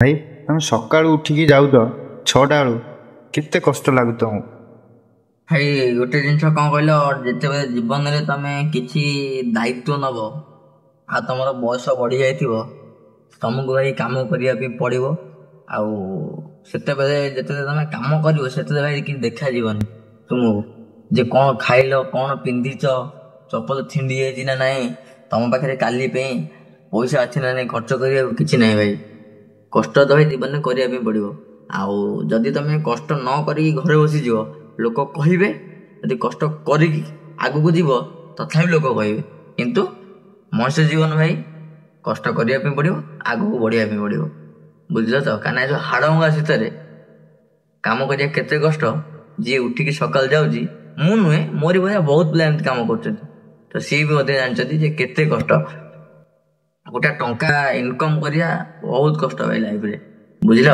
ଭାଇ ତମେ ସକାଳୁ ଉଠିକି ଯାଉଛ 6ଟା ବେଳୁ, କେତେ କଷ୍ଟ ଲାଗୁଛି ତମକୁ? ଭାଇ ଗୋଟେ ଜିନିଷ କଣ କହିଲ, ଯେତେବେଳେ ଜୀବନରେ ତମେ କିଛି ଦାୟିତ୍ୱ ନବ ଆଉ ତମର ବୟସ ବଢି ଯାଇଥିବ, ତମକୁ ଭାଇ କାମ କରିବା ପାଇଁ ପଡିବ। ଆଉ ସେତେବେଳେ ଯେତେବେଳେ ତମେ କାମ କରିବ ସେତେବେଳେ ଭାଇ କିଛି ଦେଖାଯିବନି ତୁମକୁ, ଯେ କଣ ଖାଇଲ, କଣ ପିନ୍ଧିଛ, ଚପଲ ଛିଣ୍ଡି ଯାଇଛି ନା ନାହିଁ, ତମ ପାଖରେ କାଲି ପାଇଁ ପଇସା ଅଛି ନା ନାହିଁ ଖର୍ଚ୍ଚ କରିବାକୁ, କିଛି ନାହିଁ ଭାଇ। କଷ୍ଟ ତ ଭାଇ ଜୀବନରେ କରିବା ପାଇଁ ପଡିବ। ଆଉ ଯଦି ତମେ କଷ୍ଟ ନ କରିକି ଘରେ ବସିଯିବ, ଲୋକ କହିବେ। ଯଦି କଷ୍ଟ କରିକି ଆଗକୁ ଯିବ, ତଥାପି ଲୋକ କହିବେ। କିନ୍ତୁ ମଣିଷ ଜୀବନ ଭାଇ, କଷ୍ଟ କରିବା ପାଇଁ ପଡିବ, ଆଗକୁ ବଢିବା ପାଇଁ ପଡିବ। ବୁଝିଲ ତ? କାହିଁକିନା ଏ ଯୋଉ ହାଡ଼ଭଙ୍ଗା ଶୀତରେ କାମ କରିବା କେତେ କଷ୍ଟ, ଯିଏ ଉଠିକି ସକାଳୁ ଯାଉଛି, ମୁଁ ନୁହେଁ, ମୋରି ଭଳିଆ ବହୁତ ପିଲା ଏମିତି କାମ କରୁଛନ୍ତି, ତ ସିଏ ବି ମଧ୍ୟ ଜାଣିଛନ୍ତି ଯେ କେତେ କଷ୍ଟ। ଗୋଟେ ଟଙ୍କା ଇନକମ୍ କରିବା ବହୁତ କଷ୍ଟ ଭାଇ ଲାଇଫରେ। ବୁଝିଲ?